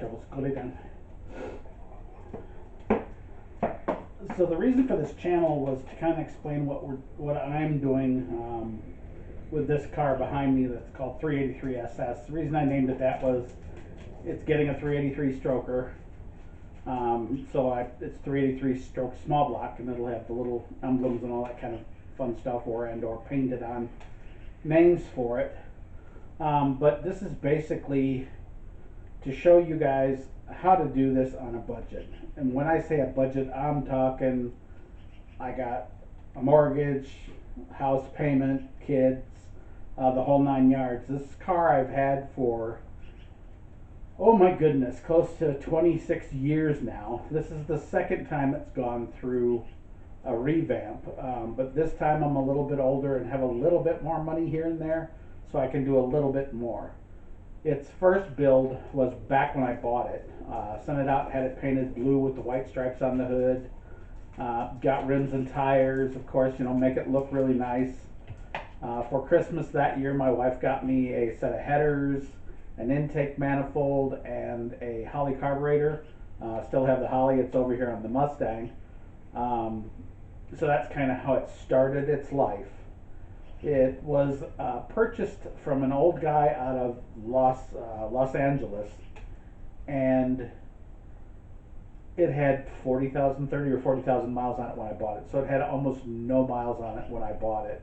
troubles. Go lay down. So the reason for this channel was to kind of explain what I'm doing with this car behind me that's called 383 SS. The reason I named it that was it's getting a 383 stroker. It's 383 stroke small block, and it'll have the little emblems and all that kind of fun stuff, or painted on names for it. But this is basically to show you guys how to do this on a budget. And when I say a budget, I'm talking I got a mortgage, house payment, kids, the whole 9 yards. This car I've had for, oh my goodness, close to 26 years now. This is the second time it's gone through a revamp, but this time I'm a little bit older and have a little bit more money here and there, so I can do a little bit more. Its first build was back when I bought it. Sent it out, had it painted blue with the white stripes on the hood. Got rims and tires, of course, make it look really nice. For Christmas that year, my wife got me a set of headers, an intake manifold, and a Holley carburetor. Still have the Holley, it's over here on the Mustang. So that's kind of how it started its life. It was purchased from an old guy out of Los Angeles, and it had 30 or 40,000 miles on it when I bought it. So it had almost no miles on it when I bought it,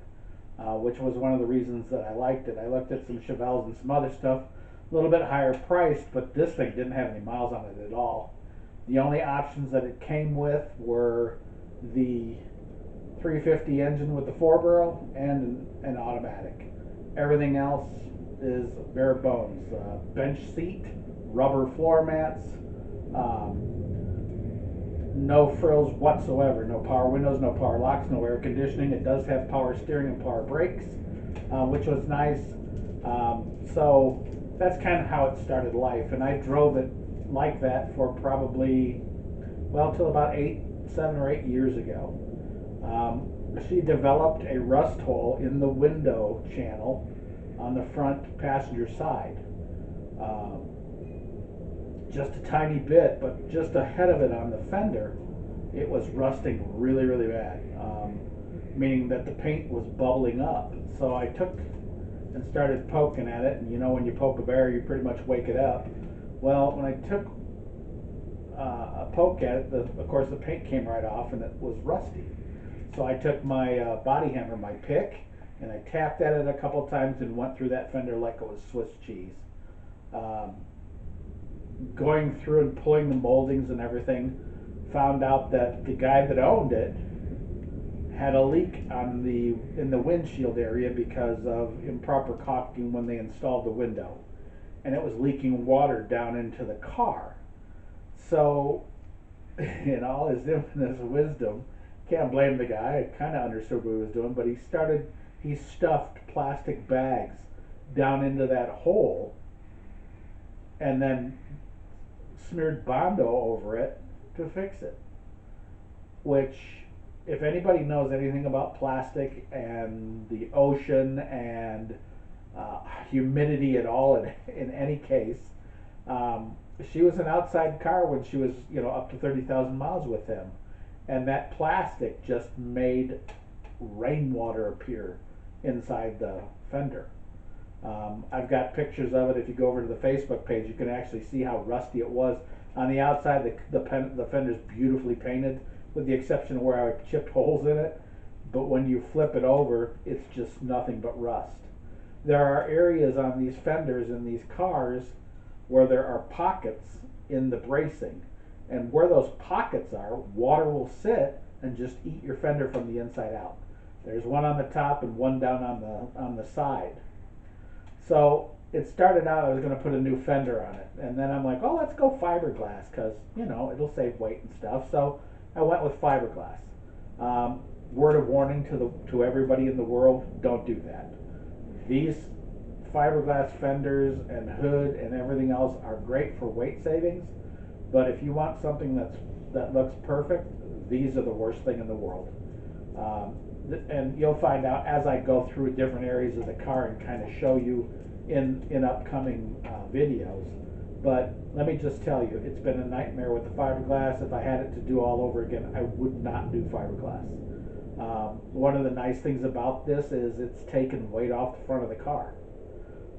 which was one of the reasons that I liked it. I looked at some Chevelles and some other stuff, a little bit higher priced, but this thing didn't have any miles on it at all. The only options that it came with were the 350 engine with the 4-barrel and an automatic. Everything else is bare bones. Bench seat, rubber floor mats, no frills whatsoever. No power windows, no power locks, no air conditioning. It does have power steering and power brakes, which was nice. So that's kind of how it started life, and I drove it like that for probably, well, till about 7 or 8 years ago. She developed a rust hole in the window channel on the front passenger side. Just a tiny bit, but just ahead of it on the fender, it was rusting really, really bad, meaning that the paint was bubbling up. So I took and started poking at it, and when you poke a bear, you pretty much wake it up. Well, when I took a poke at it, of course the paint came right off and it was rusty. So I took my body hammer, my pick, and I tapped at it a couple times and went through that fender like it was Swiss cheese. Going through and pulling the moldings and everything, found out that the guy that owned it had a leak in the windshield area because of improper caulking when they installed the window, and it was leaking water down into the car. So, in all his infinite wisdom, can't blame the guy. I kind of understood what he was doing, but he stuffed plastic bags down into that hole and then smeared Bondo over it to fix it. Which, if anybody knows anything about plastic and the ocean and humidity at all in any case, she was an outside car when she was up to 30,000 miles with him. And that plastic just made rainwater appear inside the fender. I've got pictures of it. If you go over to the Facebook page, you can actually see how rusty it was. On the outside, the fender's beautifully painted, with the exception of where I chipped holes in it. But when you flip it over, it's just nothing but rust. There are areas on these fenders in these cars where there are pockets in the bracing. And where those pockets are, water will sit and just eat your fender from the inside out. There's one on the top and one down on the side. So it started out, I was going to put a new fender on it, and then I'm like, oh, let's go fiberglass, because it'll save weight and stuff. So I went with fiberglass. Word of warning to everybody in the world: don't do that. These fiberglass fenders and hood and everything else are great for weight savings. But if you want something that looks perfect, these are the worst thing in the world. And you'll find out as I go through different areas of the car and kind of show you in upcoming videos But let me just tell you, it's been a nightmare with the fiberglass. If I had it to do all over again, I would not do fiberglass. One of the nice things about this is it's taken weight off the front of the car.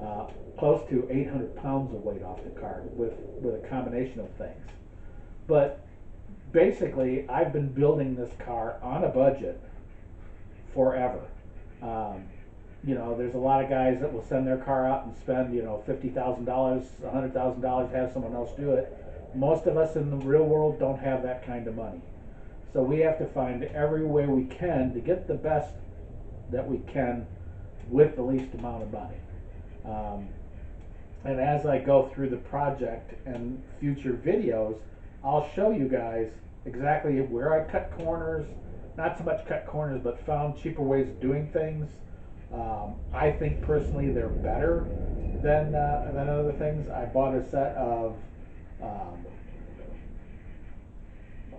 Uh, Close to 800 pounds of weight off the car with a combination of things. But basically, I've been building this car on a budget forever. Um, there's a lot of guys that will send their car out and spend, $50,000, $100,000, have someone else do it. Most of us in the real world don't have that kind of money. So we have to find every way we can to get the best that we can with the least amount of money. And as I go through the project and future videos, I'll show you guys exactly where I cut corners, not so much cut corners, but found cheaper ways of doing things. I think personally they're better than other things. I bought a set of um,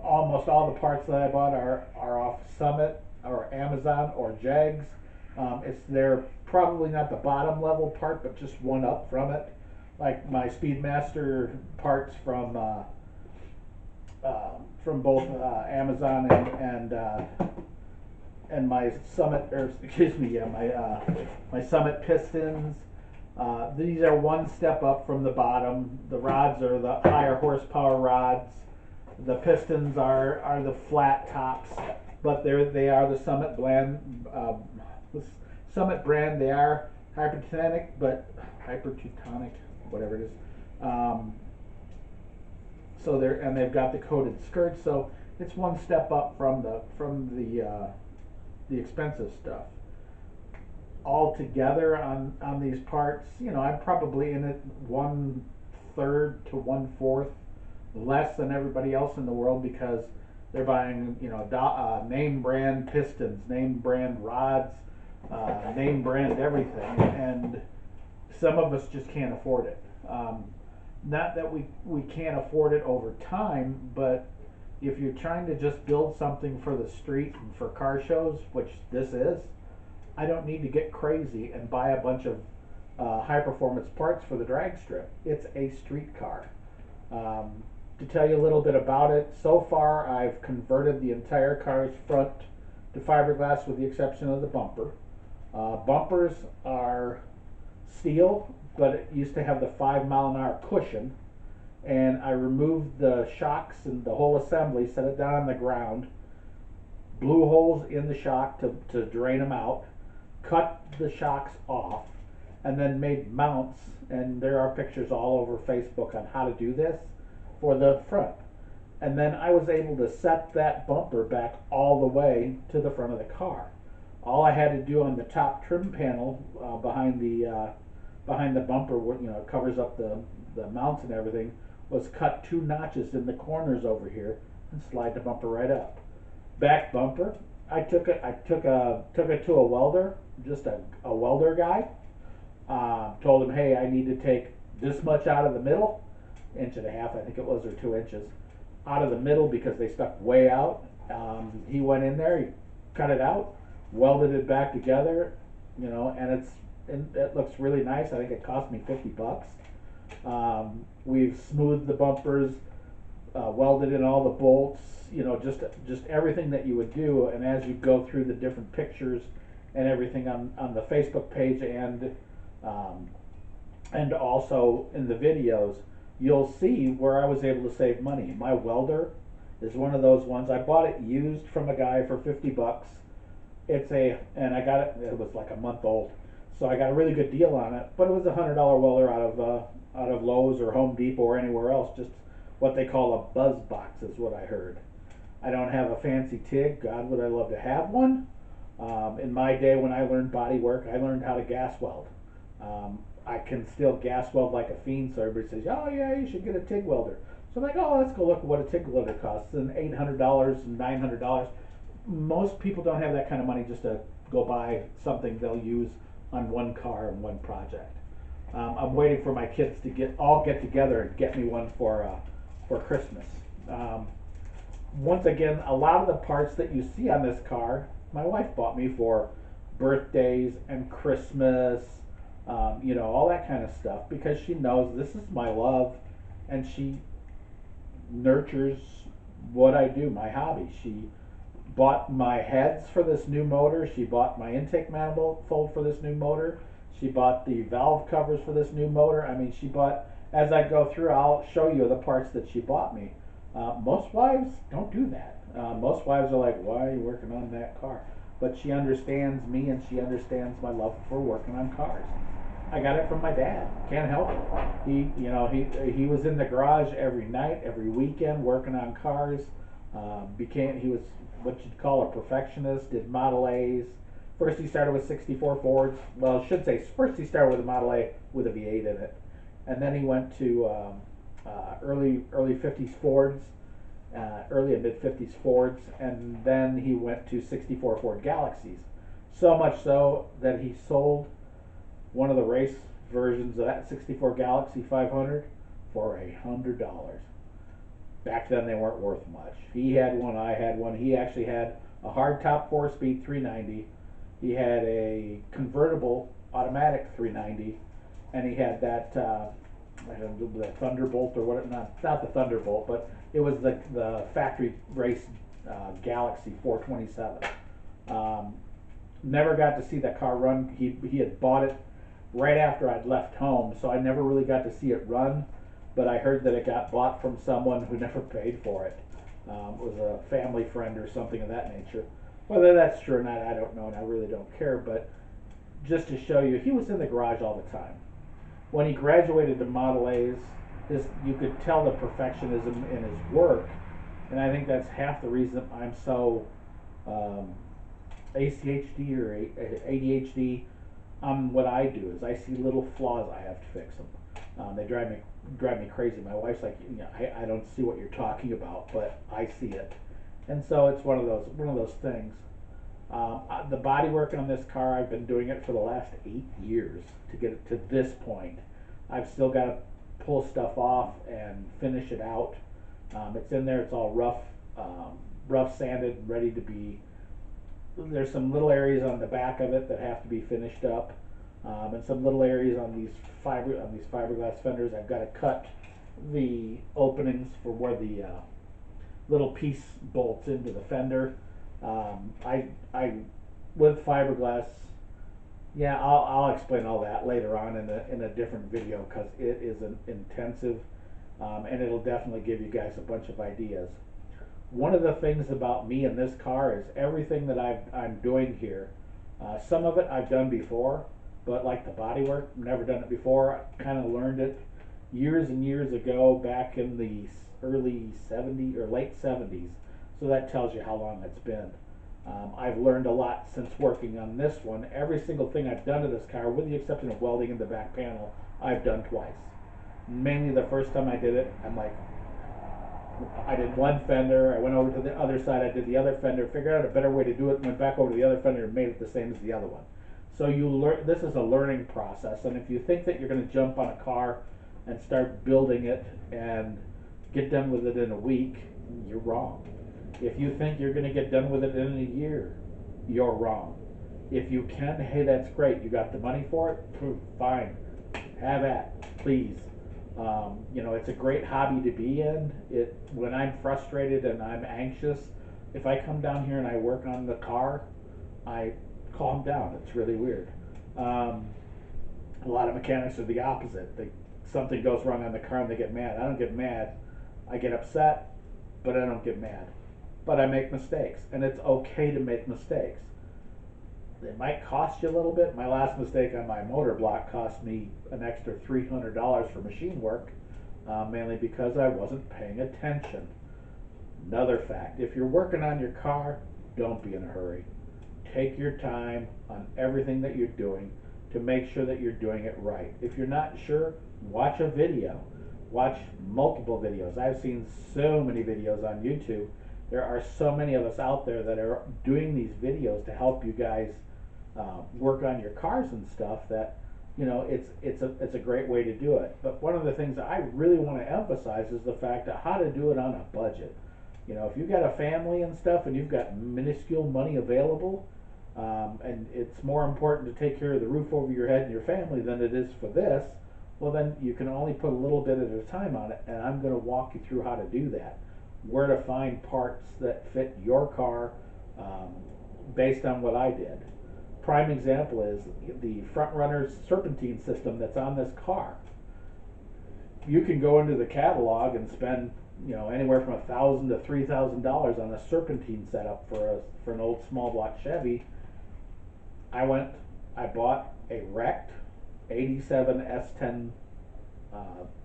almost all the parts that I bought are off Summit or Amazon or Jags. They're probably not the bottom level part, but just one up from it. Like my Speedmaster parts from both Amazon and my Summit, or excuse me, yeah, my Summit pistons. These are one step up from the bottom. The rods are the higher horsepower rods. The pistons are the flat tops, but they are the Summit brand. Summit brand. They are hypertonic, whatever it is. They've got the coated skirts, so it's one step up from the expensive stuff. All together on these parts, I'm probably in it 1/3 to 1/4 less than everybody else in the world because they're buying, name brand pistons, name brand rods, name brand everything, and some of us just can't afford it. Not that we can't afford it over time, but if you're trying to just build something for the street and for car shows, which this is, I don't need to get crazy and buy a bunch of high performance parts for the drag strip. It's a street car. To tell you a little bit about it, so far I've converted the entire car's front to fiberglass with the exception of the bumper. Bumpers are steel, but it used to have the 5-mile-an-hour cushion, and I removed the shocks and the whole assembly, set it down on the ground, blew holes in the shock to drain them out, cut the shocks off, and then made mounts, and there are pictures all over Facebook on how to do this for the front. And then I was able to set that bumper back all the way to the front of the car. All I had to do on the top trim panel behind the bumper, where it covers up the mounts and everything, was cut 2 notches in the corners over here and slide the bumper right up. Back bumper, I took it to a welder, just a welder guy. Told him, hey, I need to take this much out of the middle, 1.5 inches, I think it was, or 2 inches, out of the middle because they stuck way out. He went in there, he cut it out, welded it back together, and it looks really nice. I think it cost me $50. We've smoothed the bumpers, welded in all the bolts, just everything that you would do. And as you go through the different pictures and everything on the Facebook page and also in the videos, you'll see where I was able to save money. My welder is one of those ones. I bought it used from a guy for $50. And I got it was like a month old. So I got a really good deal on it, but it was a $100 welder out of Lowe's or Home Depot or anywhere else. Just what they call a buzz box is what I heard. I don't have a fancy TIG. God, would I love to have one. In my day when I learned body work, I learned how to gas weld. I can still gas weld like a fiend, so everybody says, oh yeah, you should get a TIG welder. So I'm like, oh, let's go look at what a TIG welder costs. And $800 and $900. Most people don't have that kind of money just to go buy something they'll use on one car and one project. I'm waiting for my kids to get together and get me one for Christmas. Once again, a lot of the parts that you see on this car, my wife bought me for birthdays and Christmas, all that kind of stuff, because she knows this is my love. and she nurtures what I do, my hobby. She bought my heads for this new motor. She bought my intake manifold for this new motor. She bought the valve covers for this new motor. I mean, she bought, as I go through, I'll show you the parts that she bought me. Most wives don't do that. Most wives are like, why are you working on that car? But she understands me and she understands my love for working on cars. I got it from my dad. Can't help it. He was in the garage every night, every weekend, working on cars. He was what you'd call a perfectionist. Did Model A's. First, he started with '64 Fords. Well, I should say first he started with a Model A with a V8 in it, and then he went to early '50s Fords, early and mid '50s Fords, and then he went to '64 Ford Galaxies. So much so that he sold one of the race versions of that '64 Galaxy 500 for $100. Back then they weren't worth much. He had one, I had one. He actually had a hardtop 4-speed 390. He had a convertible automatic 390, and he had that I don't know, the Thunderbolt or what? Not the Thunderbolt, but it was the factory race Galaxy 427. Never got to see that car run. He had bought it right after I'd left home, so I never really got to see it run. But I heard that it got bought from someone who never paid for it. It was a family friend or something of that nature. Whether that's true or not, I don't know, and I really don't care. But just to show you, he was in the garage all the time. When he graduated to Model A's, you could tell the perfectionism in his work, and I think that's half the reason I'm so ACHD or ADHD. What I do is I see little flaws, I have to fix them. They drive me crazy. My wife's like, I don't see what you're talking about, but I see it, and so it's one of those things. The body work on this car, I've been doing it for the last 8 years to get it to this point. I've still got to pull stuff off and finish it out. It's in there. It's all rough sanded, ready to be. There's some little areas on the back of it that have to be finished up, and some little areas on these fiberglass fenders. I've got to cut the openings for where the little piece bolts into the fender. I with fiberglass. Yeah, I'll explain all that later on in a different video because it is an intensive, and it'll definitely give you guys a bunch of ideas. One of the things about me and this car is everything that I'm doing here. Some of it I've done before, but like the body work, never done it before. I kind of learned it years and years ago, back in the early '70s or late '70s. So that tells you how long it's been. I've learned a lot since working on this one. Every single thing I've done to this car, with the exception of welding in the back panel, I've done twice. Mainly the first time I did it, I'm like, I did one fender, I went over to the other side, I did the other fender, figured out a better way to do it, went back over to the other fender and made it the same as the other one. So you learn, this is a learning process, and if you think that you're going to jump on a car and start building it and get done with it in a week, you're wrong. If you think you're going to get done with it in a year, you're wrong. If you can, hey, that's great. You got the money for it? Fine. Have at, please. It's a great hobby to be in. When I'm frustrated and I'm anxious, if I come down here and I work on the car, I calm down. It's really weird. A lot of mechanics are the opposite. Something goes wrong on the car and they get mad. I don't get mad. I get upset, but I don't get mad. But I make mistakes, and it's okay to make mistakes. It might cost you a little bit. My last mistake on my motor block cost me an extra $300 for machine work, mainly because I wasn't paying attention. Another fact, if you're working on your car, don't be in a hurry. Take your time on everything that you're doing to make sure that you're doing it right. If you're not sure, watch a video. Watch multiple videos. I've seen so many videos on YouTube. There are so many of us out there that are doing these videos to help you guys work on your cars and stuff. That it's a great way to do it. But one of the things that I really want to emphasize is the fact that how to do it on a budget. If you've got a family and stuff and you've got minuscule money available, and it's more important to take care of the roof over your head and your family than it is for this, Well, then you can only put a little bit at a time on it, and I'm going to walk you through how to do that. Where to find parts that fit your car um, based on what I did. Prime example is the front runner serpentine system that's on this car. You can go into the catalog and spend anywhere from $1,000 to $3,000 on a serpentine setup for an old small block Chevy. I bought a wrecked '87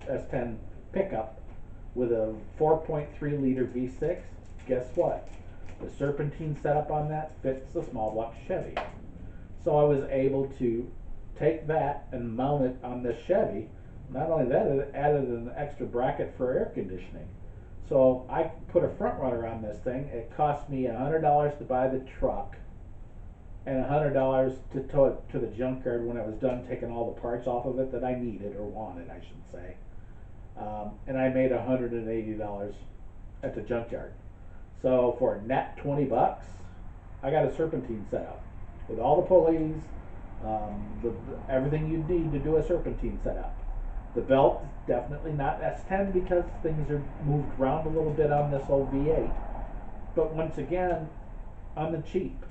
S10 pickup with a 4.3 liter V6. Guess what? The serpentine setup on that fits the small block Chevy. So I was able to take that and mount it on this Chevy. Not only that, it added an extra bracket for air conditioning. So I put a front runner on this thing. It cost me $100 to buy the truck and $100 to tow it to the junkyard when I was done taking all the parts off of it that I needed or wanted, I should say. And I made $180 at the junkyard. So for net $20, I got a serpentine setup with all the pulleys, everything you need to do a serpentine setup. The belt is definitely not S10 because things are moved around a little bit on this old V8. But once again, on the cheap,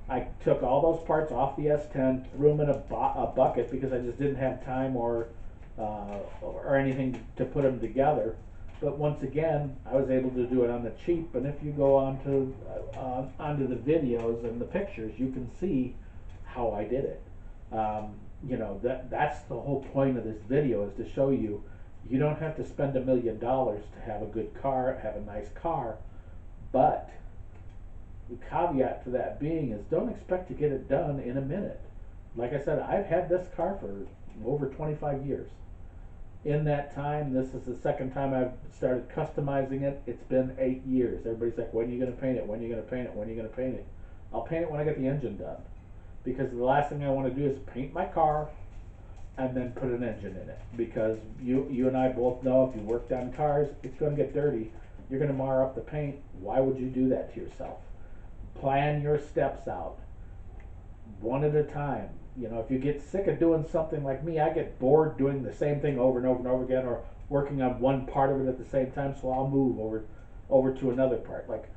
I took all those parts off the S10, threw them in a bucket because I just didn't have time or anything to put them together. But once again, I was able to do it on the cheap. And if you go onto the videos and the pictures, you can see how I did it. That's the whole point of this video, is to show you you don't have to spend $1 million to have a good car, have a nice car. But the caveat to that being is don't expect to get it done in a minute. Like I said, I've had this car for over 25 years. In that time, this is the second time I've started customizing it. It's been 8 years. Everybody's like, when are you going to paint it? When are you going to paint it? When are you going to paint it? I'll paint it when I get the engine done. Because the last thing I want to do is paint my car and then put an engine in it. Because you and I both know if you worked on cars, it's going to get dirty. You're going to mar up the paint. Why would you do that to yourself? Plan your steps out one at a time. If you get sick of doing something like me, I get bored doing the same thing over and over and over again, or working on one part of it at the same time. So I'll move over to another part. Like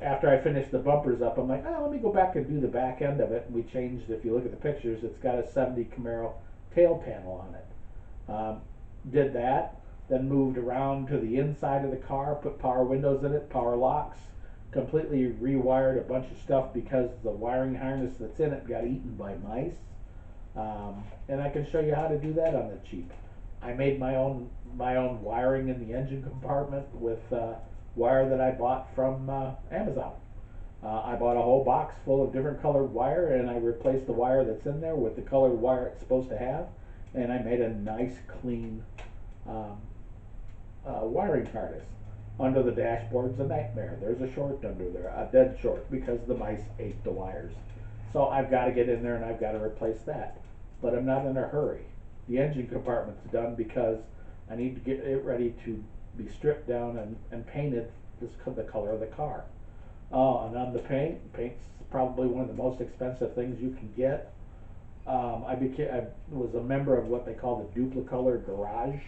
after I finish the bumpers up, I'm like, oh, let me go back and do the back end of it. And we changed. If you look at the pictures, it's got a '70 Camaro tail panel on it. Did that, then moved around to the inside of the car, put power windows in it, power locks. Completely rewired a bunch of stuff because the wiring harness that's in it got eaten by mice. And I can show you how to do that on the cheap. I made my own wiring in the engine compartment with wire that I bought from Amazon. I bought a whole box full of different colored wire, and I replaced the wire that's in there with the colored wire it's supposed to have, and I made a nice clean um, wiring harness. Under the dashboard's a nightmare. There's a short under there, a dead short, because the mice ate the wires. So I've got to get in there and I've got to replace that. But I'm not in a hurry. The engine compartment's done because I need to get it ready to be stripped down and painted the color of the car. And on the paint's probably one of the most expensive things you can get. I was a member of what they call the Duplicolor Garage.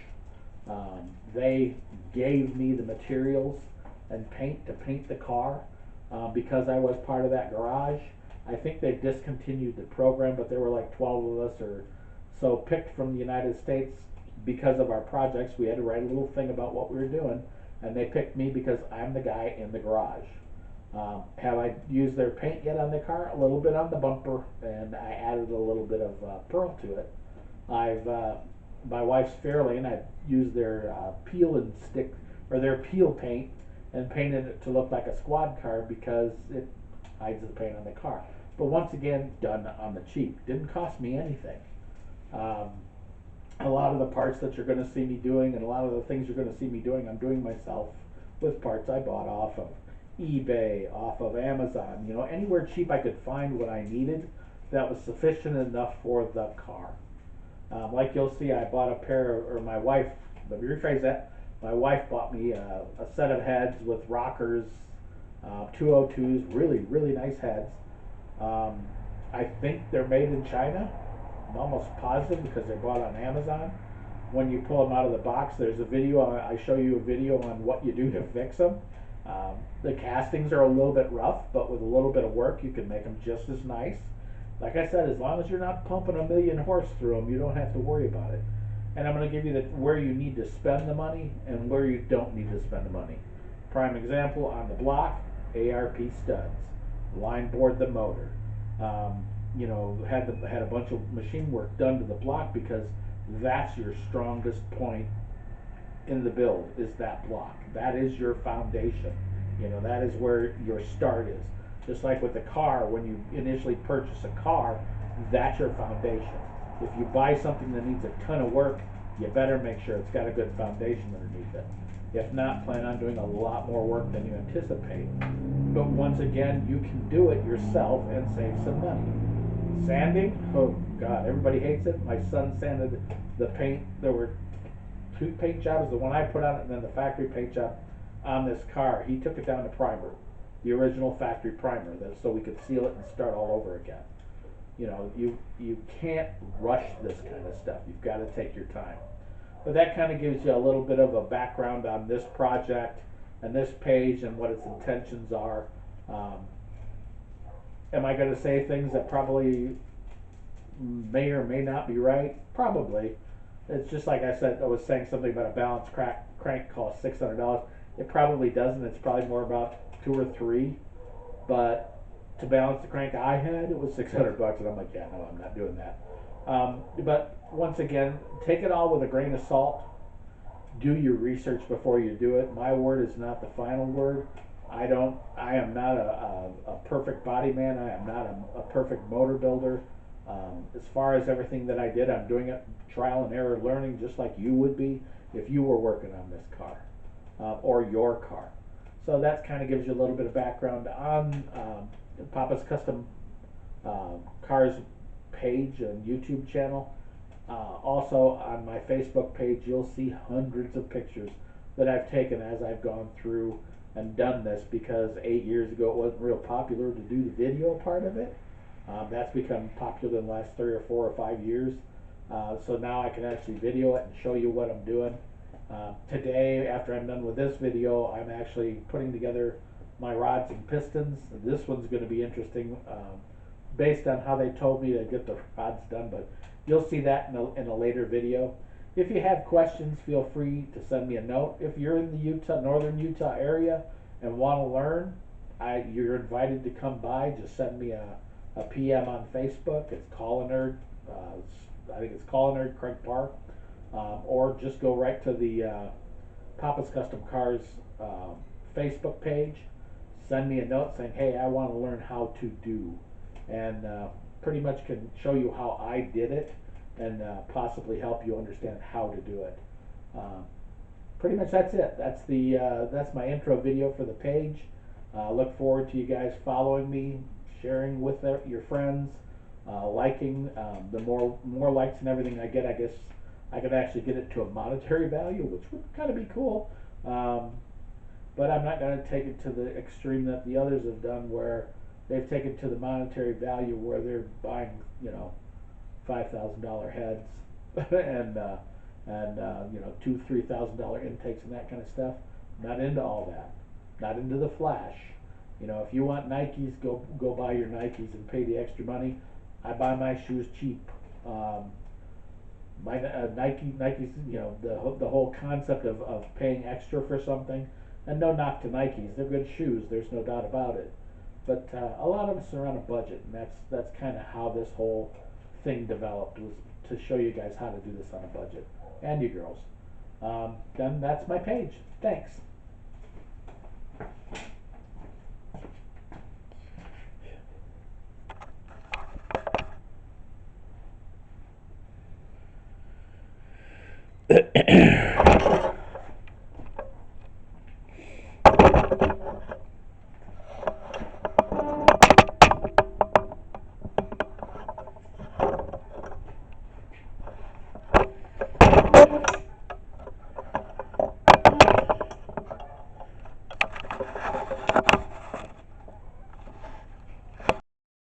They gave me the materials and paint to paint the car because I was part of that garage. I think they've discontinued the program, but there were like 12 of us or so picked from the United States because of our projects. We had to write a little thing about what we were doing, and they picked me because I'm the guy in the garage. Have I used their paint yet on the car? A little bit on the bumper, and I added a little bit of pearl to it. My wife's Fairlane. I've used their peel and stick, or their peel paint, and painted it to look like a squad car because it hides the paint on the car. But once again, done on the cheap. Didn't cost me anything. Um, a lot of the parts that you're going to see me doing, and a lot of the things you're going to see me doing, I'm doing myself with parts I bought off of eBay, off of Amazon. Anywhere cheap I could find what I needed that was sufficient enough for the car. Like you'll see, I bought a pair of, or my wife, let me rephrase that, my wife bought me a set of heads with rockers, 202s, really, really nice heads. I think they're made in China. I'm almost positive because they're bought on Amazon. when you pull them out of the box, there's a video, I show you a video on what you do to fix them. The castings are a little bit rough, but with a little bit of work, you can make them just as nice. Like I said, as long as you're not pumping a million horse through them, you don't have to worry about it. And I'm going to give you where you need to spend the money and where you don't need to spend the money. Prime example, on the block, ARP studs, line board the motor. You know, had a bunch of machine work done to the block because that's your strongest point in the build, is that block. That is your foundation. You know, that is where your start is. Just like with the car, when you initially purchase a car, that's your foundation. If you buy something that needs a ton of work, you better make sure it's got a good foundation underneath it. If not, plan on doing a lot more work than you anticipate. But once again, you can do it yourself and save some money. Sanding, oh God, everybody hates it. My son sanded the paint. There were two paint jobs, the one I put on it and then the factory paint job on this car. He took it down to primer, the original factory primer, so we could seal it and start all over again. You know, you can't rush this kind of stuff. You've got to take your time. But that kind of gives you a little bit of a background on this project and this page and what its intentions are. Am I going to say things that probably may or may not be right? Probably. It's just like I said, I was saying something about a balanced crank costs $600. It probably doesn't. It's probably more about 2 or 3. But to balance the crank I had, it was $600, and I'm like, yeah, no, I'm not doing that. But once again, take it all with a grain of salt. Do your research before you do it. My word is not the final word. I am not a perfect body man. I am not a perfect motor builder. As far as everything that I did, I'm doing it trial and error learning, just like you would be if you were working on this car or your car. So that kind of gives you a little bit of background on Papa's Custom Cars page and YouTube channel. Also on my Facebook page, you'll see hundreds of pictures that I've taken as I've gone through and done this, because 8 years ago it wasn't real popular to do the video part of it. That's become popular in the last 3 or 4 or 5 years. So now I can actually video it and show you what I'm doing. Today, after I'm done with this video, I'm actually putting together my rods and pistons. This one's going to be interesting based on how they told me to get the rods done, but you'll see that in a later video. If you have questions, feel free to send me a note. If you're in the northern Utah area and want to learn, you're invited to come by. Just send me a PM on Facebook. It's Call a Nerd. I think it's Call a Nerd Craig Park. Or just go right to the Papa's Custom Cars Facebook page. Send me a note saying, hey, I want to learn how to do. And pretty much can show you how I did it and possibly help you understand how to do it. Pretty much that's it. That's my intro video for the page. Look forward to you guys following me, sharing with your friends, liking. The more likes and everything I get, I guess I could actually get it to a monetary value, which would kind of be cool. But I'm not going to take it to the extreme that the others have done, where they've taken to the monetary value where they're buying, $5,000 heads and $2,000-3,000 intakes and that kind of stuff. Not into all that. Not into the flash. If you want Nikes, go buy your Nikes and pay the extra money. I buy my shoes cheap. My Nikes, the whole concept of paying extra for something, and no knock to Nikes, they're good shoes, there's no doubt about it. But a lot of us are on a budget, and that's kind of how this whole thing developed, was to show you guys how to do this on a budget, and you girls. Then that's my page. Thanks.